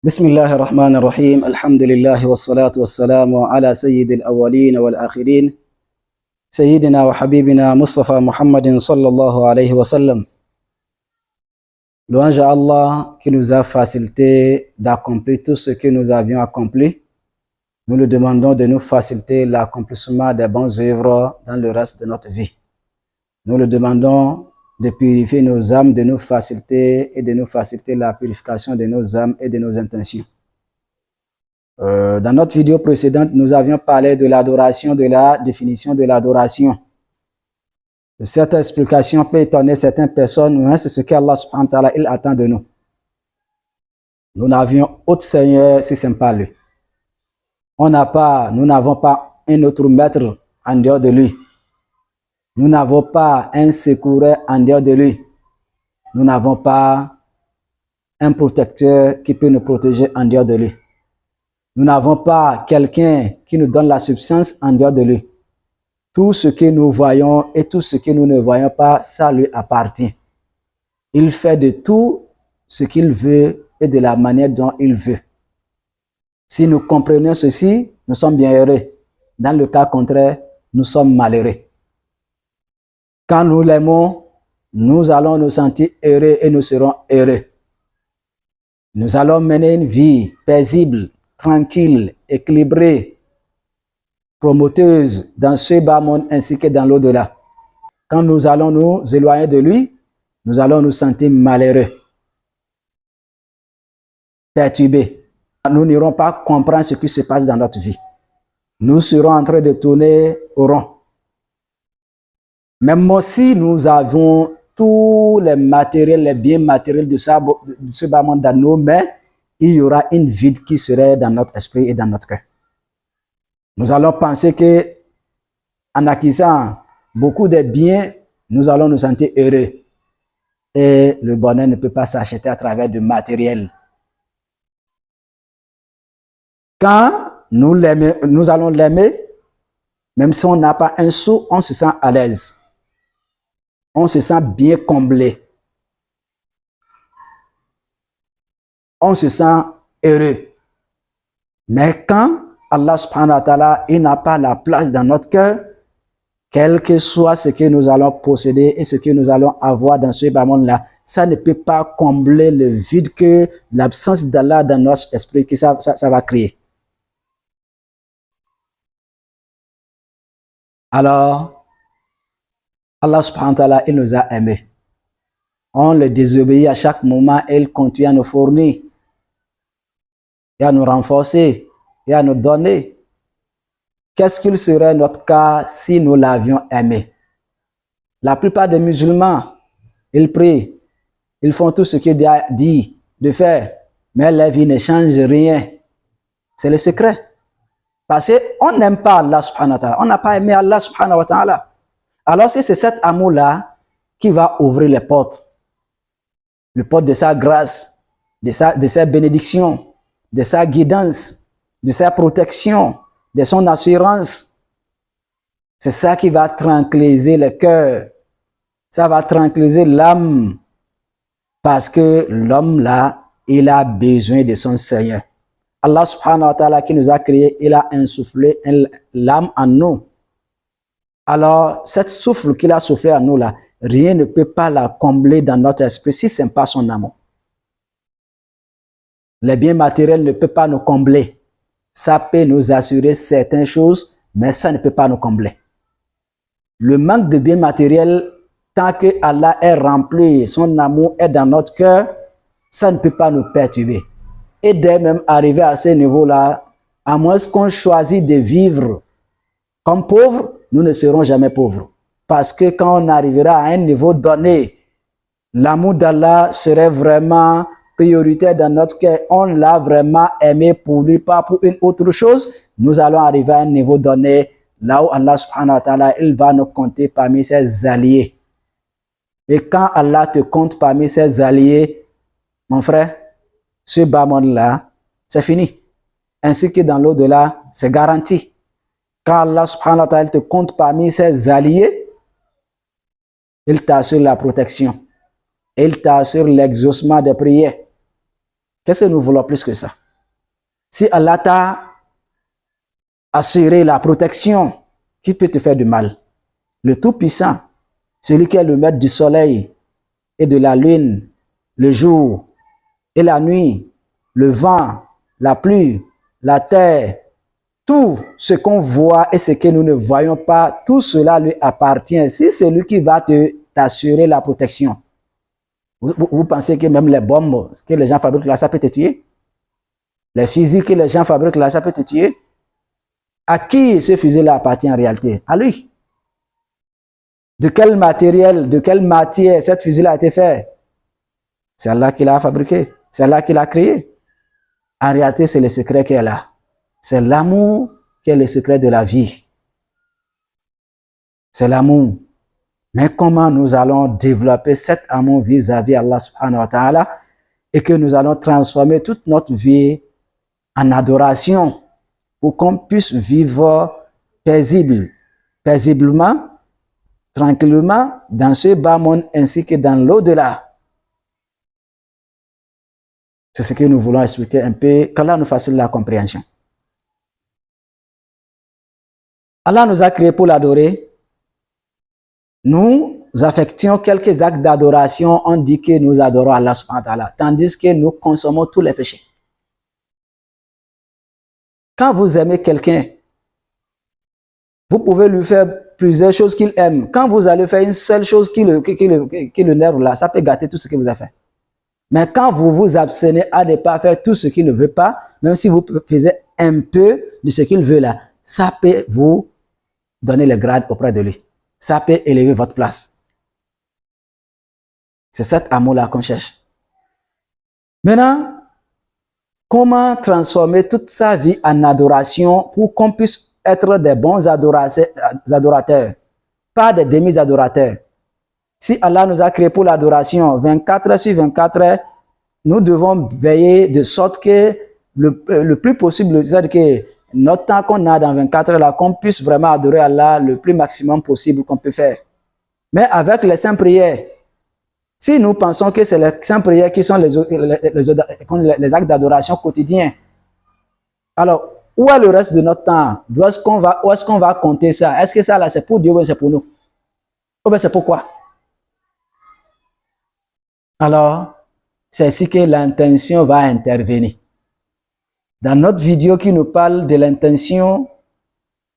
بسم الله الرحمن الرحيم الحمد لله والصلاة والسلام على سيد الأولين والآخرين سيدنا وحبيبنا مصطفى محمد صلى الله عليه وسلم. Louange à Allah qui nous a facilité d'accomplir tout ce que nous avions accompli. Nous lui demandons de nous faciliter l'accomplissement des bonnes œuvres dans le reste de notre vie. Nous lui demandons de purifier nos âmes, de nous faciliter et de nous faciliter la purification de nos âmes et de nos intentions. Dans notre vidéo précédente, nous avions parlé de l'adoration, de la définition de l'adoration. Cette explication peut étonner certaines personnes, mais c'est ce qu'Allah subhanahu wa ta'ala il attend de nous. Nous n'avions autre Seigneur si ce n'est pas lui. Nous n'avons pas un autre maître en dehors de lui. Nous n'avons pas un secoureur en dehors de lui. Nous n'avons pas un protecteur qui peut nous protéger en dehors de lui. Nous n'avons pas quelqu'un qui nous donne la substance en dehors de lui. Tout ce que nous voyons et tout ce que nous ne voyons pas, ça lui appartient. Il fait de tout ce qu'il veut et de la manière dont il veut. Si nous comprenons ceci, nous sommes bien heureux. Dans le cas contraire, nous sommes malheureux. Quand nous l'aimons, nous allons nous sentir heureux et nous serons heureux. Nous allons mener une vie paisible, tranquille, équilibrée, promoteuse dans ce bas monde ainsi que dans l'au-delà. Quand nous allons nous éloigner de lui, nous allons nous sentir malheureux, perturbés. Nous n'irons pas comprendre ce qui se passe dans notre vie. Nous serons en train de tourner au rond. Même si nous avons tous les matériels, les biens matériels de ce bas monde dans nos mains, il y aura une vide qui serait dans notre esprit et dans notre cœur. Nous allons penser que en acquisant beaucoup de biens, nous allons nous sentir heureux. Et le bonheur ne peut pas s'acheter à travers du matériel. Quand nous allons l'aimer, même si on n'a pas un sou, on se sent à l'aise. On se sent bien comblé. On se sent heureux. Mais quand Allah subhanahu wa ta'ala, il n'a pas la place dans notre cœur, quel que soit ce que nous allons posséder et ce que nous allons avoir dans ce bas monde-là, ça ne peut pas combler le vide que l'absence d'Allah dans notre esprit, que ça va créer. Alors, Allah subhanahu wa ta'ala, il nous a aimés. On le désobéit à chaque moment et il continue à nous fournir et à nous renforcer et à nous donner. Qu'est-ce qu'il serait notre cas si nous l'avions aimé? La plupart des musulmans, ils prient, ils font tout ce qu'il a dit de faire, mais leur vie ne change rien. C'est le secret. Parce qu'on n'aime pas Allah subhanahu wa ta'ala. On n'a pas aimé Allah subhanahu wa ta'ala. Alors si c'est cet amour-là qui va ouvrir les portes de sa grâce, de sa bénédiction, de sa guidance, de sa protection, de son assurance. C'est ça qui va tranquilliser le cœur. Ça va tranquilliser l'âme. Parce que l'homme là, il a besoin de son Seigneur. Allah subhanahu wa ta'ala qui nous a créés, il a insufflé l'âme en nous. Alors, cette souffle qu'il a soufflé en nous là, rien ne peut pas la combler dans notre esprit si ce n'est pas son amour. Les biens matériels ne peuvent pas nous combler. Ça peut nous assurer certaines choses, mais ça ne peut pas nous combler. Le manque de biens matériels, tant que Allah est rempli, son amour est dans notre cœur, ça ne peut pas nous perturber. Et dès même arriver à ce niveau-là, à moins qu'on choisisse de vivre comme pauvre, nous ne serons jamais pauvres. Parce que quand on arrivera à un niveau donné, l'amour d'Allah serait vraiment prioritaire dans notre cœur. On l'a vraiment aimé pour lui, pas pour une autre chose. Nous allons arriver à un niveau donné, là où Allah subhanahu wa ta'ala, il va nous compter parmi ses alliés. Et quand Allah te compte parmi ses alliés, mon frère, ce bas monde-là, c'est fini. Ainsi que dans l'au-delà, c'est garanti. Quand Allah subhanahu wa ta'ala te compte parmi ses alliés, il t'assure la protection. Il t'assure l'exaucement des prières. Qu'est-ce que nous voulons plus que ça? Si Allah t'a assuré la protection, qui peut te faire du mal? Le Tout-Puissant, celui qui est le maître du soleil et de la lune, le jour et la nuit, le vent, la pluie, la terre, tout ce qu'on voit et ce que nous ne voyons pas, tout cela lui appartient. Si c'est lui qui va t'assurer la protection, vous pensez que même les bombes que les gens fabriquent là, ça peut te tuer? Les fusils que les gens fabriquent là, ça peut te tuer? À qui ce fusil-là appartient en réalité? À lui. De quel matériel, de quelle matière cette fusil-là a été fait? C'est Allah qui l'a fabriqué. C'est Allah qui l'a créé. En réalité, c'est le secret qui est là. C'est l'amour qui est le secret de la vie. C'est l'amour. Mais comment nous allons développer cet amour vis-à-vis Allah subhanahu wa ta'ala et que nous allons transformer toute notre vie en adoration pour qu'on puisse vivre paisiblement, tranquillement dans ce bas monde ainsi que dans l'au-delà. C'est ce que nous voulons expliquer un peu, qu'Allah nous facilite la compréhension. Allah nous a créés pour l'adorer. Nous affections quelques actes d'adoration, on dit que nous adorons Allah subhanahu wa ta'ala, tandis que nous consommons tous les péchés. Quand vous aimez quelqu'un, vous pouvez lui faire plusieurs choses qu'il aime. Quand vous allez faire une seule chose qui le nerve là, ça peut gâter tout ce que vous avez fait. Mais quand vous vous abstenez à ne pas faire tout ce qu'il ne veut pas, même si vous faisiez un peu de ce qu'il veut là, ça peut vous donner le grade auprès de lui. Ça peut élever votre place. C'est cet amour-là qu'on cherche. Maintenant, comment transformer toute sa vie en adoration pour qu'on puisse être des bons adorateurs, pas des demi-adorateurs. Si Allah nous a créés pour l'adoration 24 heures sur 24 heures, nous devons veiller de sorte que le plus possible, c'est-à-dire que notre temps qu'on a dans 24 heures, là, qu'on puisse vraiment adorer Allah le plus maximum possible qu'on peut faire. Mais avec les saintes prières, si nous pensons que c'est les saintes prières qui sont les actes d'adoration quotidiens, alors où est le reste de notre temps? Où est-ce qu'on va compter ça? Est-ce que ça là c'est pour Dieu ou c'est pour nous? Ou bien c'est pourquoi? Alors, c'est ici que l'intention va intervenir. Dans notre vidéo qui nous parle de l'intention,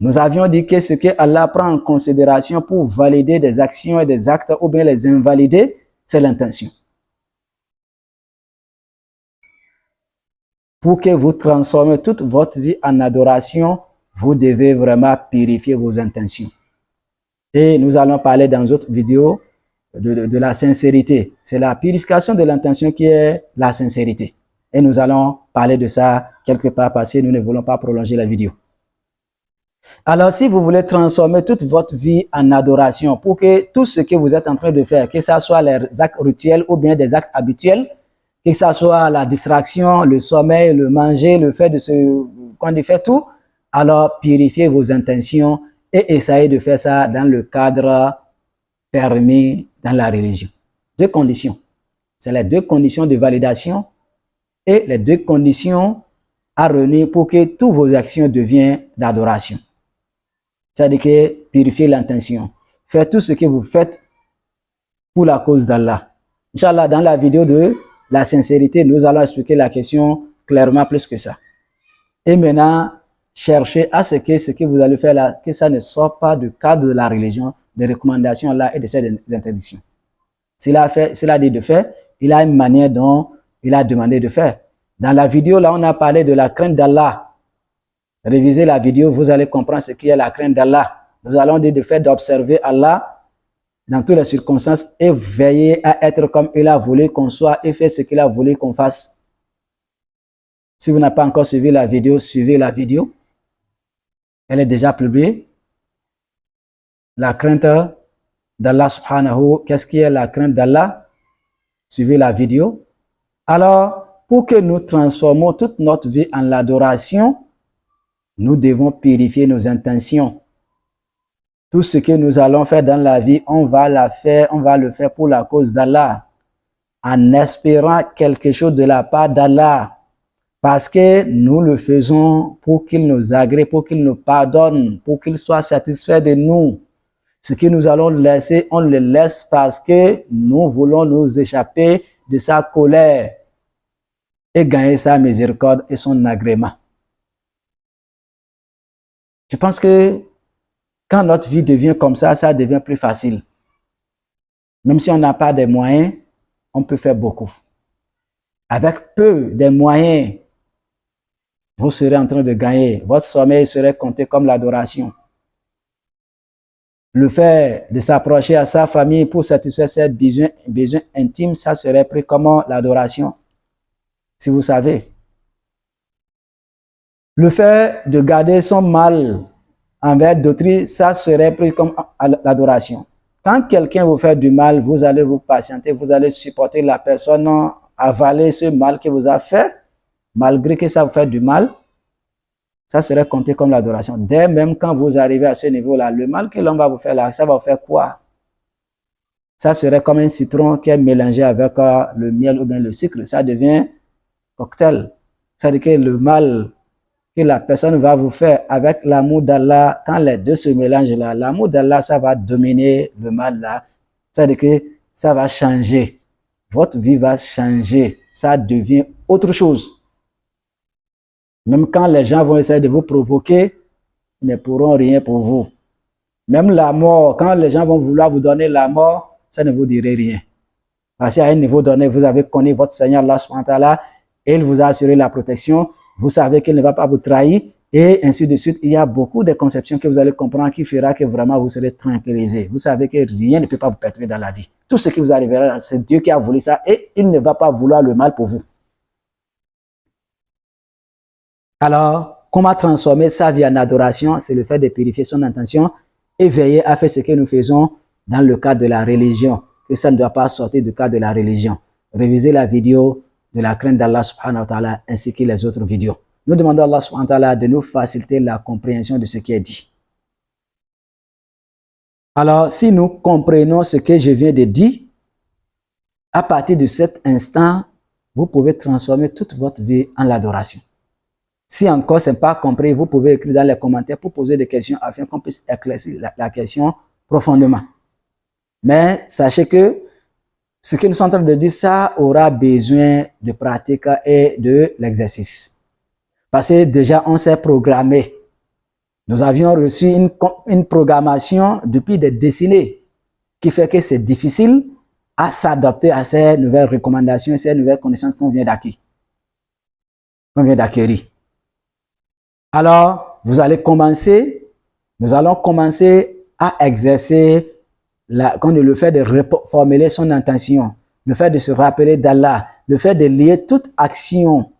nous avions dit que ce que Allah prend en considération pour valider des actions et des actes ou bien les invalider, c'est l'intention. Pour que vous transformez toute votre vie en adoration, vous devez vraiment purifier vos intentions. Et nous allons parler dans une autre vidéo de la sincérité. C'est la purification de l'intention qui est la sincérité. Et nous allons parler de ça quelque part parce que nous ne voulons pas prolonger la vidéo. Alors, si vous voulez transformer toute votre vie en adoration pour que tout ce que vous êtes en train de faire, que ce soit les actes rituels ou bien des actes habituels, que ce soit la distraction, le sommeil, le manger, le fait de qu'on y fait tout, alors purifiez vos intentions et essayez de faire ça dans le cadre permis dans la religion. Deux conditions. C'est les deux conditions de validation et les deux conditions à réunir pour que toutes vos actions deviennent d'adoration. C'est-à-dire que purifier l'intention. Faites tout ce que vous faites pour la cause d'Allah. Inch'Allah, dans la vidéo de la sincérité, nous allons expliquer la question clairement plus que ça. Et maintenant, cherchez à ce que vous allez faire là, que ça ne sorte pas du cadre de la religion, des recommandations là et de ces interdictions. S'il a dit de faire, il a une manière dont il a demandé de faire. Dans la vidéo là, on a parlé de la crainte d'Allah. Révisez la vidéo, vous allez comprendre ce qu'est la crainte d'Allah. Nous allons dire de faire d'observer Allah dans toutes les circonstances et veiller à être comme il a voulu qu'on soit et faire ce qu'il a voulu qu'on fasse. Si vous n'avez pas encore suivi la vidéo, suivez la vidéo. Elle est déjà publiée. La crainte d'Allah subhanahu. Qu'est-ce qui est la crainte d'Allah? Suivez la vidéo. Alors, pour que nous transformons toute notre vie en l'adoration, nous devons purifier nos intentions. Tout ce que nous allons faire dans la vie, on va le faire pour la cause d'Allah. en espérant quelque chose de la part d'Allah, parce que nous le faisons pour qu'il nous agrée, pour qu'il nous pardonne, pour qu'il soit satisfait de nous. Ce que nous allons laisser, on le laisse parce que nous voulons nous échapper de sa colère et gagner sa miséricorde et son agrément. Je pense que quand notre vie devient comme ça, ça devient plus facile. Même si on n'a pas de moyens, on peut faire beaucoup. Avec peu de moyens, vous serez en train de gagner. Votre sommeil serait compté comme l'adoration. Le fait de s'approcher à sa famille pour satisfaire ses besoins intimes, ça serait pris comme l'adoration, si vous savez. Le fait de garder son mal envers d'autrui, ça serait pris comme l'adoration. Quand quelqu'un vous fait du mal, vous allez vous patienter, vous allez supporter la personne, avaler ce mal qu'il vous a fait, malgré que ça vous fait du mal, ça serait compté comme l'adoration. Dès même quand vous arrivez à ce niveau-là, le mal que l'on va vous faire là, ça va vous faire quoi? Ça serait comme un citron qui est mélangé avec le miel ou bien le sucre. Ça devient cocktail. C'est-à-dire que le mal que la personne va vous faire avec l'amour d'Allah, quand les deux se mélangent là, l'amour d'Allah, ça va dominer le mal là. C'est-à-dire que ça va changer. Votre vie va changer. Ça devient autre chose. Même quand les gens vont essayer de vous provoquer, ils ne pourront rien pour vous. Même la mort, quand les gens vont vouloir vous donner la mort, ça ne vous dirait rien. Parce qu'à un niveau donné, vous avez connu votre Seigneur Allah subhanahu wa ta'ala et il vous a assuré la protection. Vous savez qu'il ne va pas vous trahir et ainsi de suite. Il y a beaucoup de conceptions que vous allez comprendre qui fera que vraiment vous serez tranquillisé. Vous savez que rien ne peut pas vous perturber dans la vie. Tout ce qui vous arrivera, c'est Dieu qui a voulu ça et il ne va pas vouloir le mal pour vous. Alors, comment transformer sa vie en adoration? C'est le fait de purifier son intention et veiller à faire ce que nous faisons dans le cadre de la religion. Que ça ne doit pas sortir du cadre de la religion. Révisez la vidéo de la crainte d'Allah subhanahu wa ta'ala ainsi que les autres vidéos. Nous demandons à Allah subhanahu wa ta'ala de nous faciliter la compréhension de ce qui est dit. Alors, si nous comprenons ce que je viens de dire, à partir de cet instant, vous pouvez transformer toute votre vie en l'adoration. Si encore ce n'est pas compris, vous pouvez écrire dans les commentaires pour poser des questions afin qu'on puisse éclaircir la question profondément. Mais sachez que ce que nous sommes en train de dire, ça aura besoin de pratique et de l'exercice. Parce que déjà, on s'est programmé. Nous avions reçu une programmation depuis des décennies qui fait que c'est difficile à s'adapter à ces nouvelles recommandations, ces nouvelles connaissances qu'on vient d'acquérir. Alors, nous allons commencer à exercer le fait de reformuler son intention, le fait de se rappeler d'Allah, le fait de lier toute action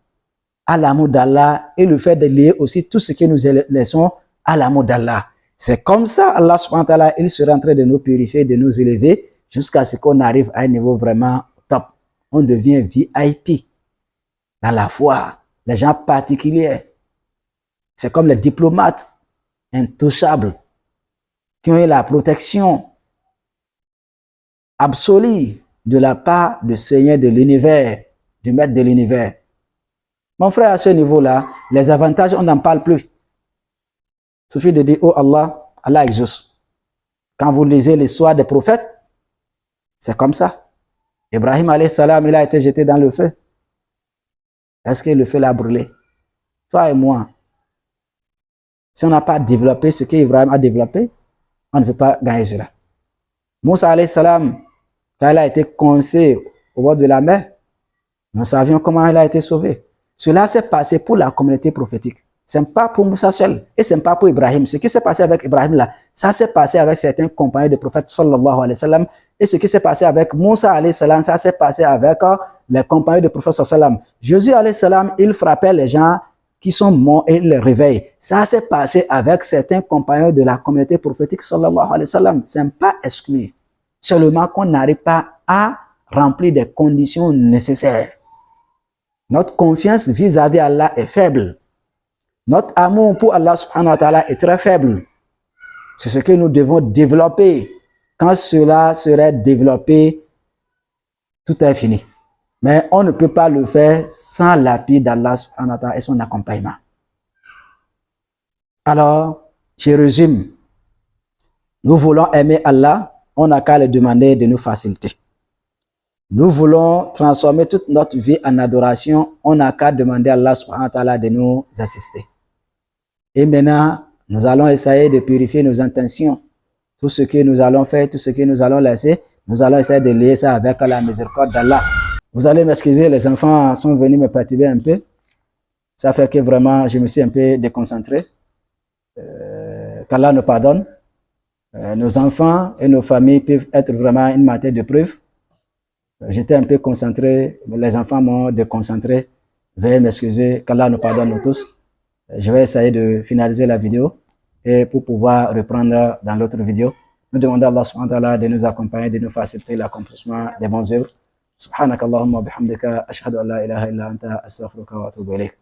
à l'amour d'Allah et le fait de lier aussi tout ce que nous laissons à l'amour d'Allah. C'est comme ça, Allah subhanahu wa ta'ala, il sera en train de nous purifier, de nous élever jusqu'à ce qu'on arrive à un niveau vraiment top. On devient VIP dans la foi, les gens particuliers. C'est comme les diplomates intouchables qui ont eu la protection absolue de la part du Seigneur de l'univers, du Maître de l'univers. Mon frère, à ce niveau-là, les avantages, on n'en parle plus. Il suffit de dire, oh Allah, Allah exauce. Quand vous lisez l'histoire des prophètes, c'est comme ça. Ibrahim alayhi salam, il a été jeté dans le feu. Est-ce que le feu l'a brûlé? Toi et moi, si on n'a pas développé ce qu'Ibrahim a développé, on ne peut pas gagner cela. Moussa alayhi salam, quand il a été coincé au bord de la mer, nous savions comment il a été sauvé. Cela s'est passé pour la communauté prophétique. Ce n'est pas pour Moussa seul et ce n'est pas pour Ibrahim. Ce qui s'est passé avec Ibrahim là, ça s'est passé avec certains compagnons du prophète sallallahu alayhi wa sallam. Et ce qui s'est passé avec Moussa alayhi salam, ça s'est passé avec les compagnons du prophète sallallahu alayhi wa sallam. Jésus alayhi salam, il frappait les gens qui sont morts et il les réveille. Ça s'est passé avec certains compagnons de la communauté prophétique sallallahu alayhi wa sallam. Ce n'est pas exclu. Seulement qu'on n'arrive pas à remplir des conditions nécessaires. Notre confiance vis-à-vis Allah est faible. Notre amour pour Allah subhanahu wa ta'ala est très faible. C'est ce que nous devons développer. Quand cela serait développé, tout est fini. Mais on ne peut pas le faire sans l'appui d'Allah et son accompagnement. Alors, je résume. Nous voulons aimer Allah, on n'a qu'à le demander de nous faciliter. Nous voulons transformer toute notre vie en adoration, on n'a qu'à demander à Allah subhanahu wa ta'ala de nous assister. Et maintenant, nous allons essayer de purifier nos intentions. Tout ce que nous allons faire, tout ce que nous allons laisser, nous allons essayer de lier ça avec la miséricorde d'Allah. Vous allez m'excuser, les enfants sont venus me perturber un peu. Ça fait que vraiment, je me suis un peu déconcentré. Qu'Allah nous pardonne. Nos enfants et nos familles peuvent être vraiment une matière de preuve. J'étais un peu concentré, les enfants m'ont déconcentré. Veuillez m'excuser, qu'Allah nous pardonne nous tous. Je vais essayer de finaliser la vidéo et pour pouvoir reprendre dans l'autre vidéo. Nous demandons à Allah subhanahu wa ta'ala de nous accompagner, de nous faciliter l'accomplissement des bonnes œuvres. Subhanakallahumma bihamdika ashhadu an la ilaha illa anta astaghfiruka wa atubu ilayk.